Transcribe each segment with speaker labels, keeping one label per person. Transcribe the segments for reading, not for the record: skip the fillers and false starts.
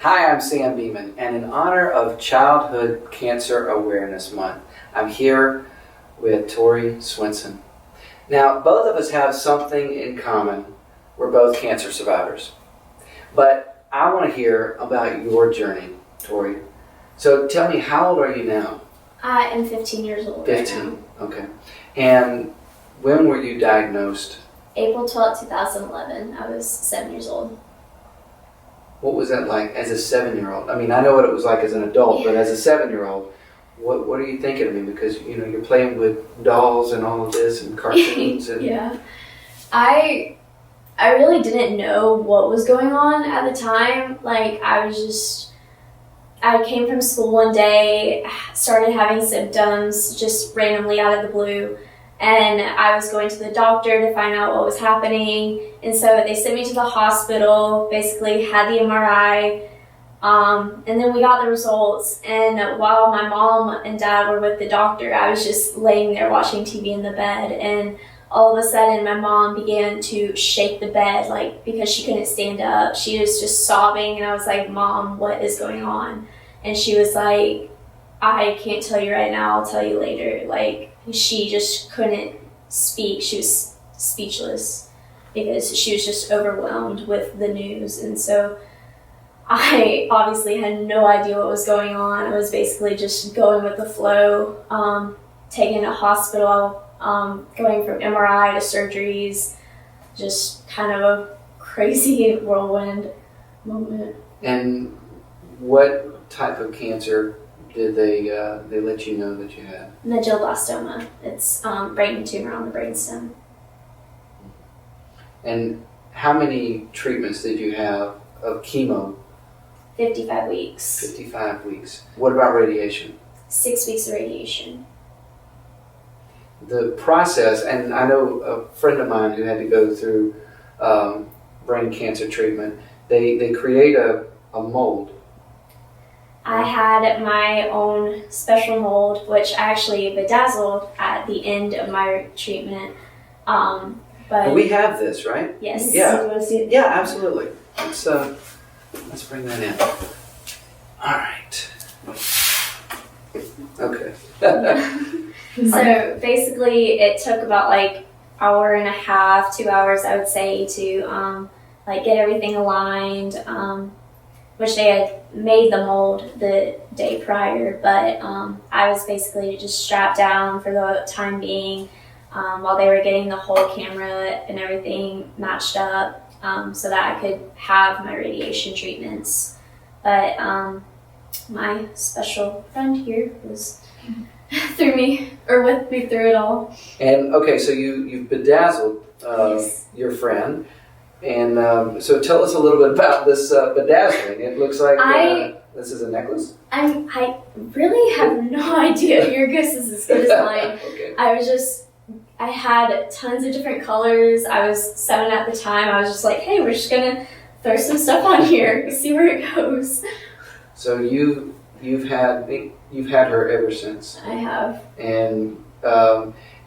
Speaker 1: Hi, I'm Sam Beman, and in honor of Childhood Cancer Awareness Month, I'm here with Tori Svenson. Now, both of us have something in common. We're both cancer survivors. But I want to hear about your journey, Tori. So tell me, how old are you now?
Speaker 2: I am 15 years old.
Speaker 1: 15,
Speaker 2: right now.
Speaker 1: Okay. And when were you diagnosed?
Speaker 2: April 12, 2011. I was 7 years old.
Speaker 1: What was that like as a 7-year-old? I mean, I know what it was like as an adult, but as a 7-year-old, what are you thinking of me? Because, you know, you're playing with dolls and all of this and cartoons. And
Speaker 2: Yeah. I really didn't know what was going on at the time. Like, I came from school one day, started having symptoms just randomly out of the blue. And I was going to the doctor to find out what was happening. And so they sent me to the hospital, basically had the MRI, and then we got the results. And while my mom and dad were with the doctor, I was just laying there watching TV in the bed. And all of a sudden, my mom began to shake the bed, like, because she couldn't stand up. She was just sobbing, and I was like, "Mom, what is going on?" And she was like, "I can't tell you right now, I'll tell you later." Like, she just couldn't speak. She was speechless because she was just overwhelmed with the news. And so I obviously had no idea what was going on. I was basically just going with the flow, taken to hospital, going from MRI to surgeries, just kind of a crazy whirlwind moment.
Speaker 1: And what type of cancer did they let you know that you had?
Speaker 2: Medulloblastoma. It's brain tumor on the brainstem.
Speaker 1: And how many treatments did you have of chemo?
Speaker 2: 55 weeks.
Speaker 1: 55 weeks. What about radiation?
Speaker 2: 6 weeks of radiation.
Speaker 1: The process, and I know a friend of mine who had to go through brain cancer treatment, they create a mold.
Speaker 2: I had my own special mold, which I actually bedazzled at the end of my treatment. But
Speaker 1: we have this, right?
Speaker 2: yes.
Speaker 1: Yeah.
Speaker 2: You want to see it?
Speaker 1: Yeah, absolutely. Let's bring that in. All right. Okay.
Speaker 2: So basically, it took about like hour and a half, 2 hours, I would say, to get everything aligned. Which they had made the mold the day prior, but I was basically just strapped down for the time being while they were getting the whole camera and everything matched up so that I could have my radiation treatments. But my special friend here was with me through it all.
Speaker 1: And okay, so you've bedazzled
Speaker 2: Yes.
Speaker 1: your friend. And so tell us a little bit about this bedazzling. It looks like this is a necklace?
Speaker 2: I really have no idea. Your guess is as good as mine.
Speaker 1: Okay.
Speaker 2: I had tons of different colors. I was 7 at the time. I was just like, hey, we're just gonna throw some stuff on here, see where it goes.
Speaker 1: So you've had her ever since.
Speaker 2: I have.
Speaker 1: And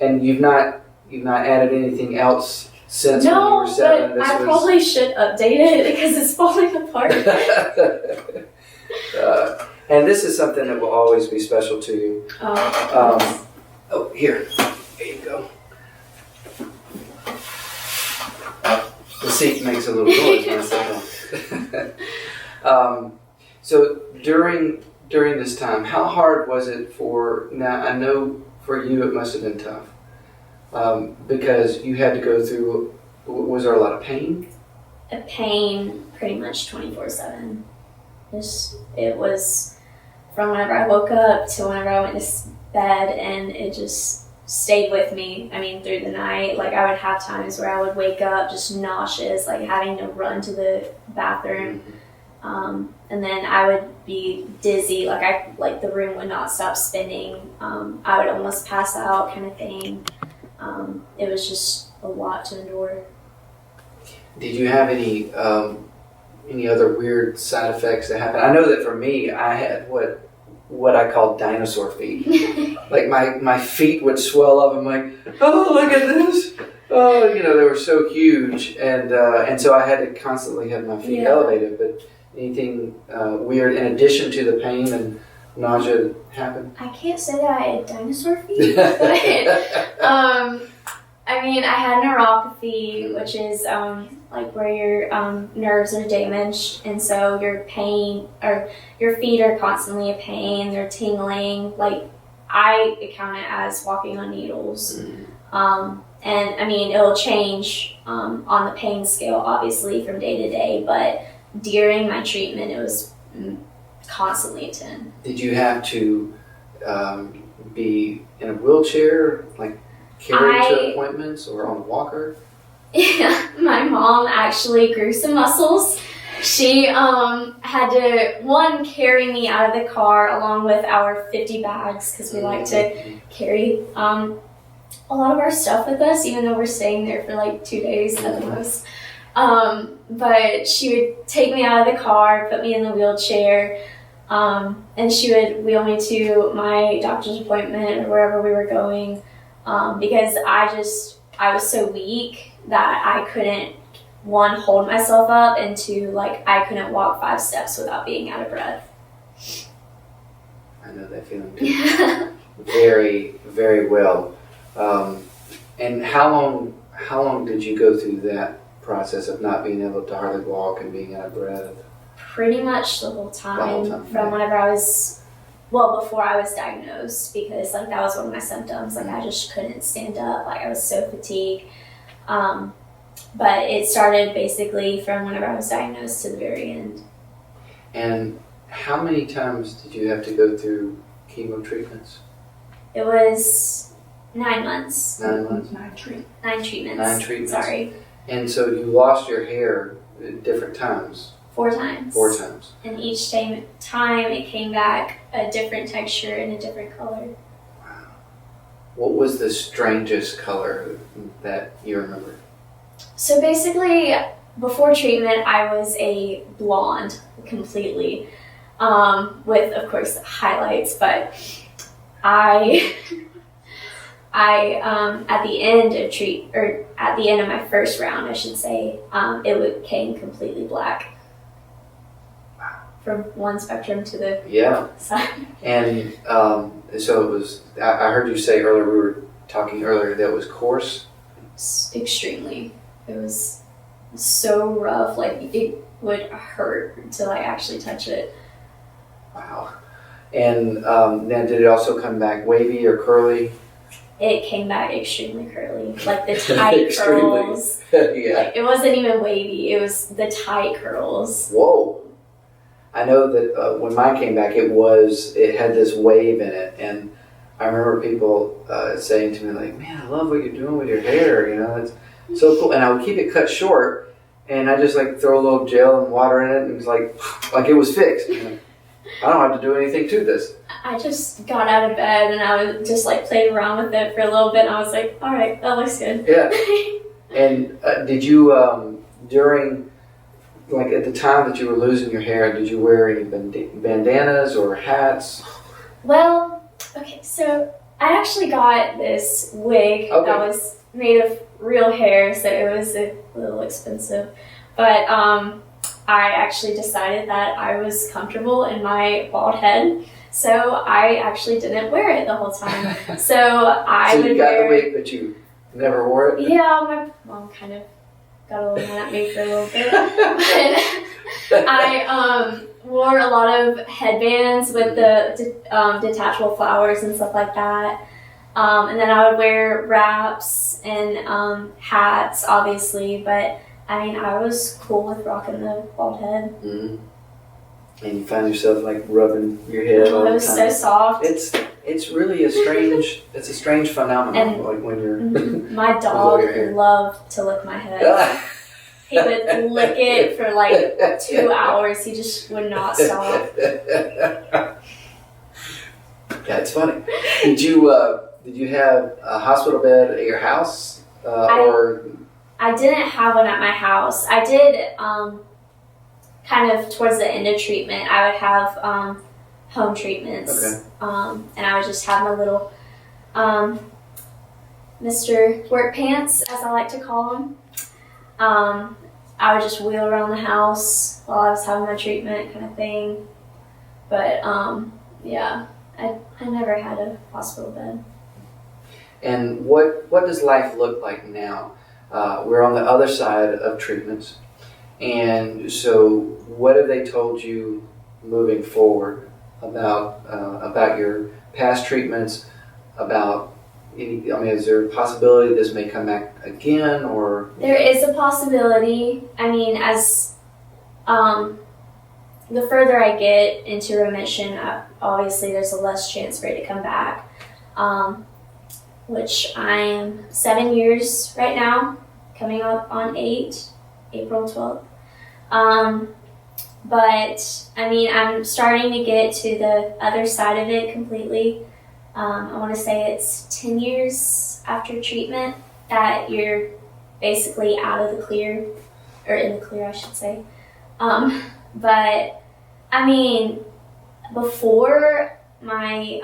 Speaker 1: you've not added anything else since when you were
Speaker 2: No,
Speaker 1: 7.
Speaker 2: but I probably should update it because it's falling apart.
Speaker 1: And this is something that will always be special to you. Here. There you go. The seat makes a little noise when I sit down. So during this time, how hard was it now I know for you it must have been tough. Because you had to go through, was there a lot of pain?
Speaker 2: A pain pretty much 24/7. It was from whenever I woke up to whenever I went to bed, and it just stayed with me. I mean, through the night, like I would have times where I would wake up just nauseous, like having to run to the bathroom. And then I would be dizzy, like the room would not stop spinning. I would almost pass out, kind of thing. It was just a lot to endure.
Speaker 1: Did you have any other weird side effects that happened? I know that for me, I had what I call dinosaur feet. Like my feet would swell up. I'm like, oh, look at this. Oh, they were so huge, and so I had to constantly have my feet elevated. But anything weird in addition to the pain and nausea that happened?
Speaker 2: I can't say that I had dinosaur feet, but I mean, I had neuropathy, which is like where your nerves are damaged, and so your feet are constantly a pain. They're tingling. Like I account it as walking on needles. And I mean, it'll change on the pain scale, obviously, from day to day. But during my treatment, it was constantly a 10.
Speaker 1: Did you have to be in a wheelchair, like carried to appointments, or on a walker?
Speaker 2: Yeah, my mom actually grew some muscles. She had to, carry me out of the car along with our 50 bags, because we like to carry a lot of our stuff with us, even though we're staying there for like 2 days at the most. But she would take me out of the car, put me in the wheelchair, and she would wheel me to my doctor's appointment or wherever we were going, because I was so weak that I couldn't, one, hold myself up, and two, like, I couldn't walk 5 steps without being out of breath.
Speaker 1: I know that feeling too. Very, very well. And how long did you go through that process of not being able to hardly walk and being out of breath?
Speaker 2: Pretty much the whole time from whenever before I was diagnosed, because like that was one of my symptoms. Like I just couldn't stand up. Like I was so fatigued. But it started basically from whenever I was diagnosed to the very end. And
Speaker 1: how many times did you have to go through chemo treatments?
Speaker 2: It was 9 months.
Speaker 1: 9 months?
Speaker 2: 9 treatments.
Speaker 1: 9 treatments.
Speaker 2: Sorry.
Speaker 1: And so you lost your hair at different times?
Speaker 2: 4 times.
Speaker 1: 4 times.
Speaker 2: And each time it came back a different texture and a different color.
Speaker 1: Wow. What was the strangest color that you remember?
Speaker 2: So basically, before treatment, I was a blonde completely, with, of course, highlights, but I at the end of my first round, I should say, it became completely black.
Speaker 1: Wow.
Speaker 2: From one spectrum to the side.
Speaker 1: And so it was, I heard you say earlier, we were talking earlier, that it was coarse?
Speaker 2: Extremely. It was so rough, like it would hurt to like actually touch it.
Speaker 1: Wow. And then did it also come back wavy or curly?
Speaker 2: It came back extremely curly, like the tight curls.
Speaker 1: Yeah.
Speaker 2: Like, it wasn't even wavy, it was the tight curls.
Speaker 1: Whoa. I know that when mine came back, it had this wave in it, and I remember people saying to me like, "Man, I love what you're doing with your hair, you know, it's so cool." And I would keep it cut short, and I just like throw a little gel and water in it, and it was like it was fixed. You know? I don't have to do anything to this.
Speaker 2: I just got out of bed and I was just like played around with it for a little bit, and I was like, all right, that looks good.
Speaker 1: Yeah. And did you, during, like at the time that you were losing your hair, did you wear any bandanas or hats?
Speaker 2: Well, okay, so I actually got this wig that was made of real hair, so it was a little expensive. But I actually decided that I was comfortable in my bald head, so I actually didn't wear it the whole time. So
Speaker 1: you got the wig, but you never wore it?
Speaker 2: Yeah, my mom kind of got a little mad at me for a little bit. But I wore a lot of headbands with the detachable flowers and stuff like that. And then I would wear wraps and hats, obviously, but I mean, I was cool with rocking the bald head. Mm-hmm.
Speaker 1: And you find yourself like rubbing your head all the time.
Speaker 2: It was so soft.
Speaker 1: It's really a strange phenomenon.
Speaker 2: And
Speaker 1: like when you're
Speaker 2: my dog loved to lick my head. He would lick it for like 2 hours. He just would not stop.
Speaker 1: That's funny. Did you have a hospital bed at your house or?
Speaker 2: I didn't have one at my house. I did, kind of towards the end of treatment, I would have home treatments.
Speaker 1: Okay.
Speaker 2: And I would just have my little Mr. Work Pants, as I like to call them. I would just wheel around the house while I was having my treatment kind of thing. But yeah, I never had a hospital bed.
Speaker 1: And what does life look like now? We're on the other side of treatments. And so what have they told you moving forward about your past treatments, about is there a possibility this may come back again, or?
Speaker 2: There is a possibility. I mean, as the further I get into remission, obviously there's a less chance for it to come back, which I am 7 years right now, coming up on 8, April 12th. But, I mean, I'm starting to get to the other side of it completely. I want to say it's 10 years after treatment that you're basically out of the clear, or in the clear, I should say. But, I mean, before my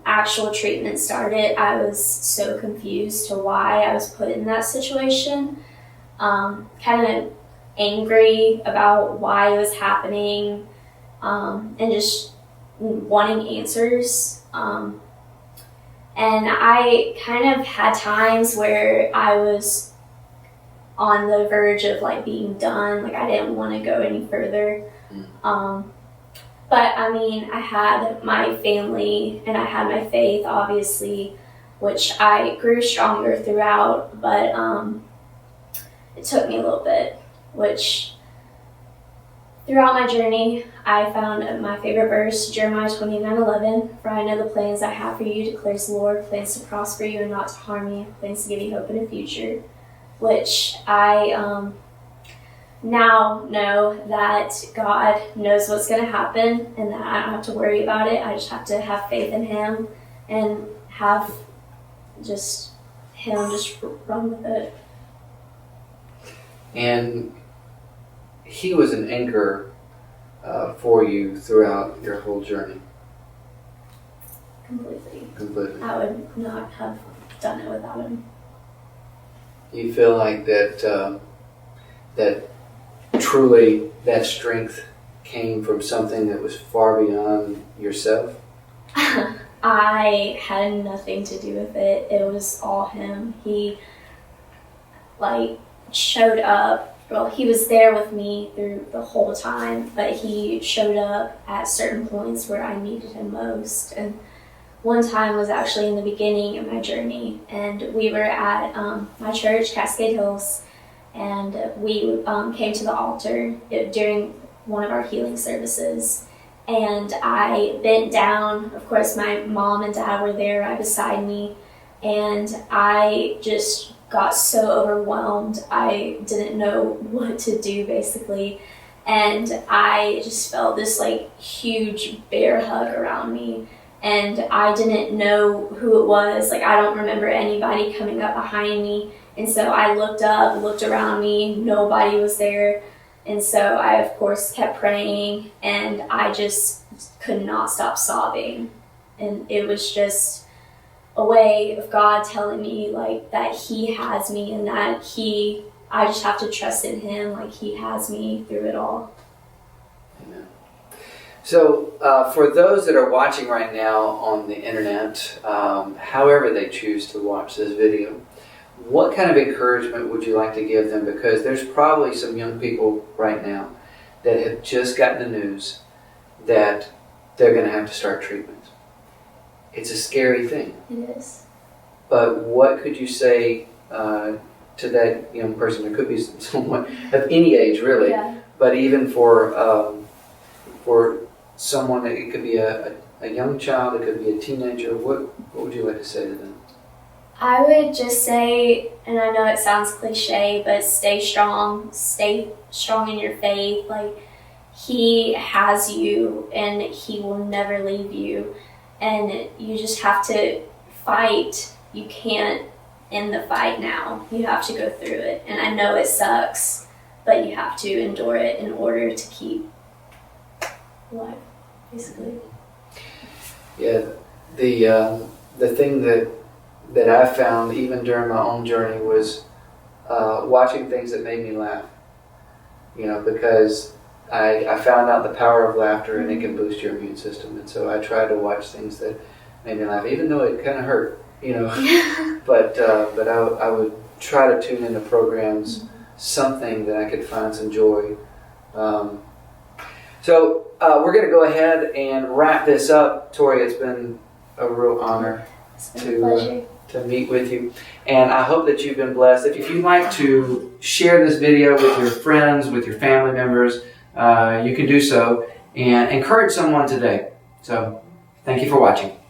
Speaker 2: actual treatment started, I was so confused to why I was put in that situation. Kind of angry about why it was happening, and just wanting answers. And I kind of had times where I was on the verge of like being done, like I didn't want to go any further. But I mean, I had my family and I had my faith, obviously, which I grew stronger throughout, but it took me a little bit, which throughout my journey, I found my favorite verse, Jeremiah 29:11, for I know the plans I have for you, declares the Lord, plans to prosper you and not to harm you, plans to give you hope in the future, which I now know that God knows what's going to happen and that I don't have to worry about it. I just have to have faith in Him and have just Him just run with it.
Speaker 1: And He was an anchor for you throughout your whole journey.
Speaker 2: Completely. I would not have done it without Him.
Speaker 1: You feel like that truly that strength came from something that was far beyond yourself?
Speaker 2: I had nothing to do with it. It was all Him. He showed up. Well, He was there with me through the whole time, but He showed up at certain points where I needed Him most. And one time was actually in the beginning of my journey, and we were at my church, Cascade Hills, and we came to the altar during one of our healing services, and I bent down. Of course, my mom and dad were there right beside me, and I just got so overwhelmed. I didn't know what to do, basically, and I just felt this huge bear hug around me, and I didn't know who it was. I don't remember anybody coming up behind me. And so I looked up, looked around me, nobody was there. And so I, of course, kept praying, and I just could not stop sobbing. And it was just a way of God telling me, that He has me, and that I just have to trust in Him, He has me through it all.
Speaker 1: Amen. So for those that are watching right now on the internet, however they choose to watch this video, what kind of encouragement would you like to give them? Because there's probably some young people right now that have just gotten the news that they're going to have to start treatment. It's a scary thing.
Speaker 2: It is.
Speaker 1: But what could you say to that young person? It could be someone of any age, really.
Speaker 2: Yeah.
Speaker 1: But even for someone, it could be a young child, it could be a teenager. What would you like to say to them?
Speaker 2: I would just say, and I know it sounds cliche, but stay strong in your faith. He has you, and He will never leave you, and you just have to fight. You can't end the fight now. You have to go through it, and I know it sucks, but you have to endure it in order to keep alive, basically.
Speaker 1: Yeah, the thing that I found even during my own journey was watching things that made me laugh. because I found out the power of laughter and it can boost your immune system. And so I tried to watch things that made me laugh, even though it kind of hurt, But I would try to tune into programs, something that I could find some joy. So we're going to go ahead and wrap this up. Tori, it's been a real honor to meet with you. And I hope that you've been blessed. If you'd like to share this video with your friends, with your family members, you can do so and encourage someone today. So thank you for watching.